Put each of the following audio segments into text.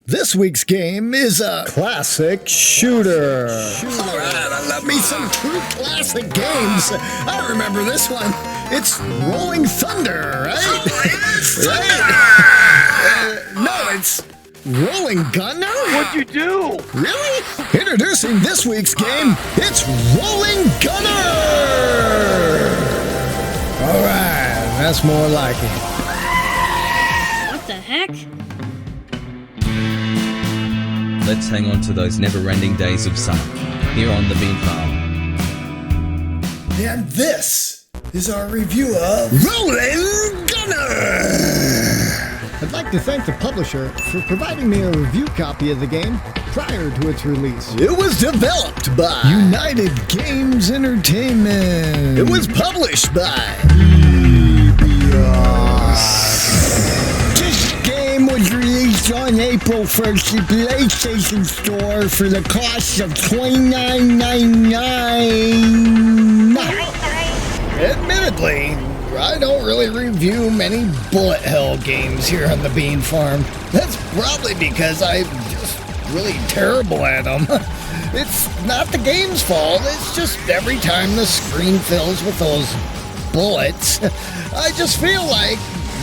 This week's game is a classic shooter. Alright, I love me some true classic games. I remember this one. It's Rolling Thunder, right? No, it's Rolling Gunner? What'd you do? Really? Introducing this week's game, it's Rolling Gunner! Alright, that's more like it. What the heck? Let's hang on to those never-ending days of summer, here on the Bean Farm. And this is our review of Rolling Gunner! I'd like to thank the publisher for providing me a review copy of the game prior to its release. It was developed by United Games Entertainment. It was published by Mebius. This game was released on April 1st at the PlayStation Store for the cost of $29.99. Admittedly, I don't really review many bullet hell games here on the Bean Farm. That's probably because I'm just really terrible at them. It's not the game's fault, it's just every time the screen fills with those bullets, I just feel like,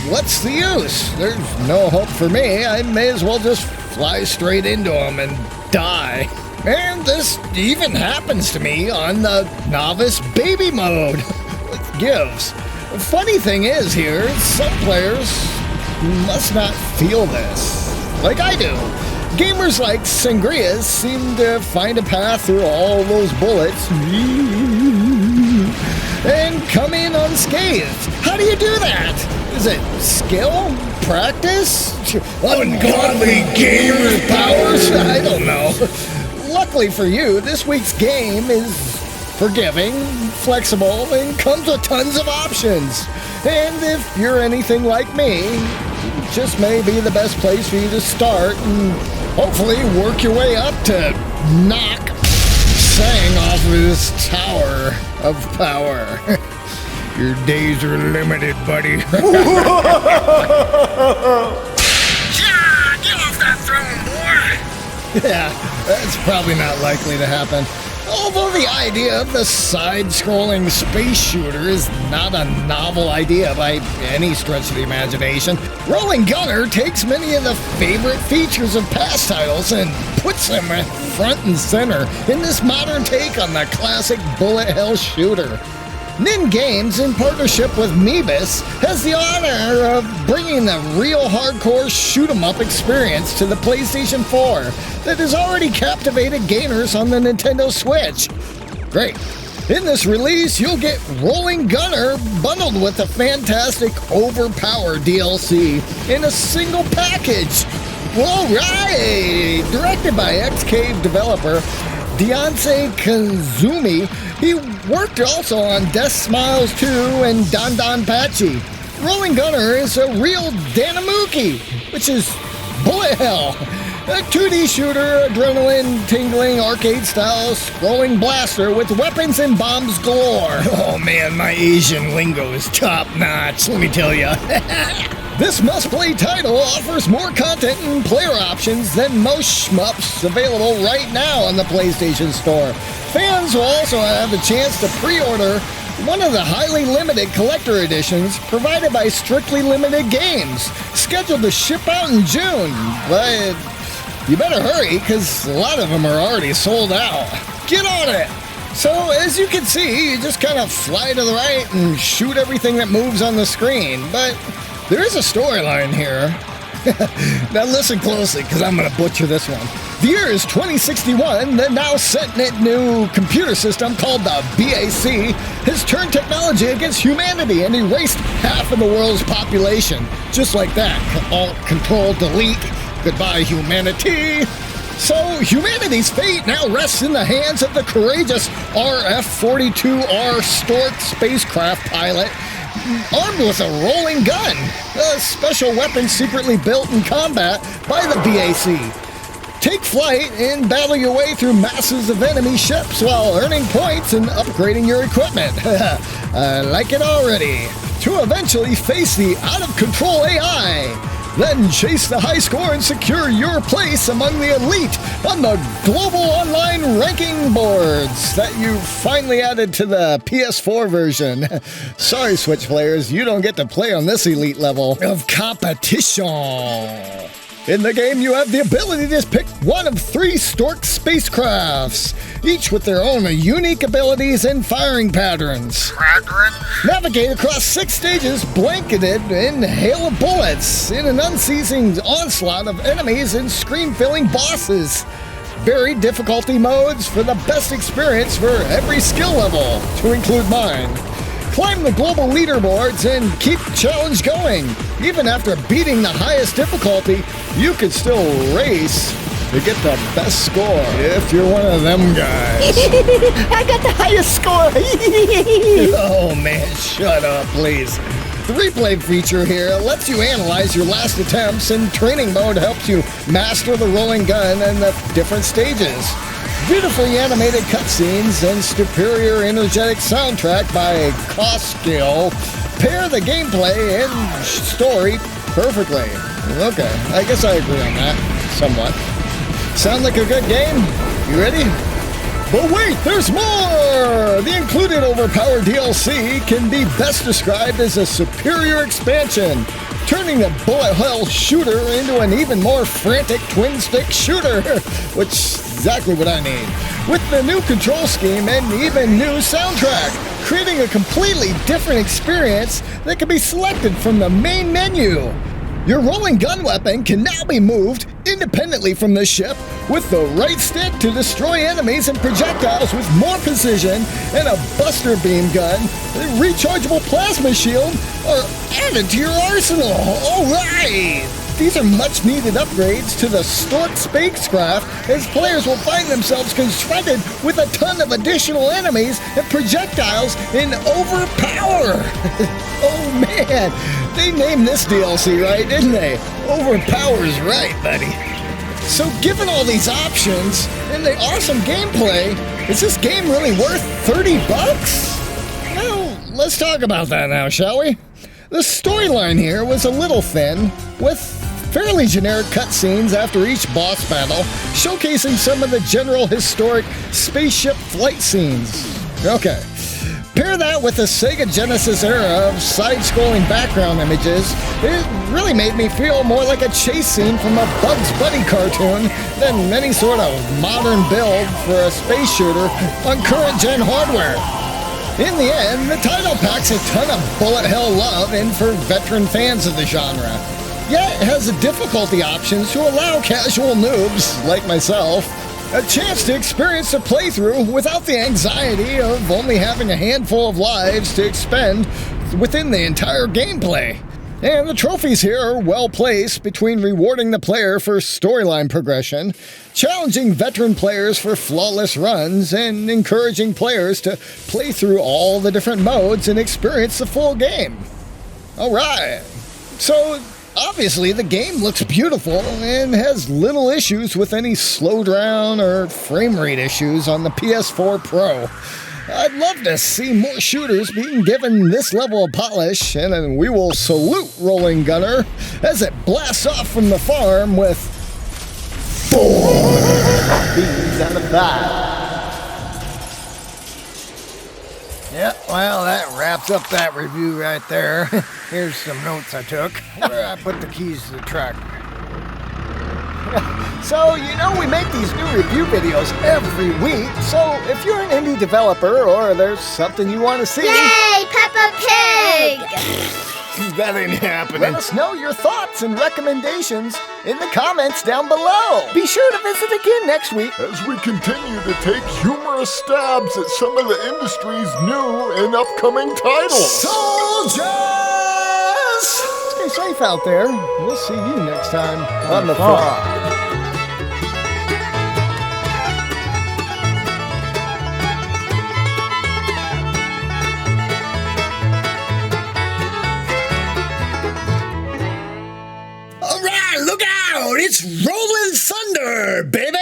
what's the use? There's no hope for me. I may as well just fly straight into them and die. And this even happens to me on the novice baby mode. It gives. The funny thing is here, some players must not feel this, like I do. Gamers like Sangrias seem to find a path through all those bullets and come in unscathed. How do you do that? Is it skill? Practice? Ungodly gamer powers? I don't know. Luckily for you, this week's game is forgiving, flexible, and comes with tons of options. And if you're anything like me, it just may be the best place for you to start and hopefully work your way up to knock Sang off of this tower of power. Your days are limited, buddy. Get off that throne, boy! Yeah, that's probably not likely to happen. Although the idea of the side-scrolling space shooter is not a novel idea by any stretch of the imagination, Rolling Gunner takes many of the favorite features of past titles and puts them front and center in this modern take on the classic bullet hell shooter. ININ Games, in partnership with Mebius, has the honor of bringing the real hardcore shoot-'em-up experience to the PlayStation 4 that has already captivated gamers on the Nintendo Switch. Great. In this release, you'll get Rolling Gunner bundled with the fantastic Overpower DLC in a single package. Alright! Directed by X-Cave developer Daisuke Koizumi, he worked also on Deathsmiles 2 and Dondonpachi. Rolling Gunner is a real danmaku, which is bullet hell. A 2D shooter, adrenaline-tingling, arcade-style scrolling blaster with weapons and bombs galore. Oh man, my Asian lingo is top-notch, let me tell ya. This must-play title offers more content and player options than most shmups available right now on the PlayStation Store. Fans will also have the chance to pre-order one of the highly limited collector editions provided by Strictly Limited Games, scheduled to ship out in June, but you better hurry because a lot of them are already sold out. Get on it! So, as you can see, you just kind of fly to the right and shoot everything that moves on the screen, but there is a storyline here. Now listen closely, because I'm going to butcher this one. The year is 2061. The now sentient new computer system called the BAC has turned technology against humanity and erased half of the world's population. Just like that. Alt, Control, Delete. Goodbye, humanity. So, humanity's fate now rests in the hands of the courageous RF-42R Stork spacecraft pilot, armed with a rolling gun, a special weapon secretly built in combat by the BAC. Take flight and battle your way through masses of enemy ships while earning points and upgrading your equipment. I like it already. To eventually face the out-of-control AI. Then chase the high score and secure your place among the elite on the global online ranking boards that you finally added to the PS4 version. Sorry, Switch players, you don't get to play on this elite level of competition. In the game, you have the ability to pick one of 3 Stork spacecrafts, each with their own unique abilities and firing patterns. Navigate across 6 stages blanketed in hail of bullets in an unceasing onslaught of enemies and screen-filling bosses. Varied difficulty modes for the best experience for every skill level, to include mine. Climb the global leaderboards and keep the challenge going. Even after beating the highest difficulty, you can still race to get the best score if you're one of them guys. I got the highest score. Oh man, shut up, please. The replay feature here lets you analyze your last attempts, and training mode helps you master the rolling gun and the different stages. Beautifully animated cutscenes and superior energetic soundtrack by Koskill pair the gameplay and story perfectly. Okay, I guess I agree on that, somewhat. Sound like a good game? You ready? But wait, there's more! The included Overpower DLC can be best described as a superior expansion, turning the bullet hell shooter into an even more frantic twin-stick shooter, which is exactly what I need. With the new control scheme and even new soundtrack, creating a completely different experience that can be selected from the main menu. Your rolling gun weapon can now be moved independently from the ship with the right stick to destroy enemies and projectiles with more precision, and a buster beam gun and rechargeable plasma shield are added to your arsenal. All right! These are much needed upgrades to the Stork spacecraft, as players will find themselves confronted with a ton of additional enemies and projectiles in Overpower. Oh man, they named this DLC right, didn't they? Overpower's right, buddy. So given all these options and the awesome gameplay, is this game really worth $30? Well, let's talk about that now, shall we? The storyline here was a little thin, with fairly generic cutscenes after each boss battle, showcasing some of the general historic spaceship flight scenes. Okay. Pair that with the Sega Genesis era of side-scrolling background images, it really made me feel more like a chase scene from a Bugs Bunny cartoon than any sort of modern build for a space shooter on current-gen hardware. In the end, the title packs a ton of bullet hell love in for veteran fans of the genre. Yet it has the difficulty options to allow casual noobs, like myself, a chance to experience the playthrough without the anxiety of only having a handful of lives to expend within the entire gameplay. And the trophies here are well placed between rewarding the player for storyline progression, challenging veteran players for flawless runs, and encouraging players to play through all the different modes and experience the full game. Alright, so obviously the game looks beautiful and has little issues with any slowdown or frame rate issues on the PS4 Pro. I'd love to see more shooters being given this level of polish, and we will salute Rolling Gunner as it blasts off from the farm with 4 beans out of 5. Yeah, well, that wraps up that review right there. Here's some notes I took. Where I put the keys to the tractor. So, you know, we make these new review videos every week, so if you're an indie developer or there's something you want to see... Yay, Peppa Pig! That ain't happening. Let us know your thoughts and recommendations in the comments down below. Be sure to visit again next week as we continue to take humorous stabs at some of the industry's new and upcoming titles. Soldiers! Stay safe out there. We'll see you next time on the farm. It's rolling thunder, baby!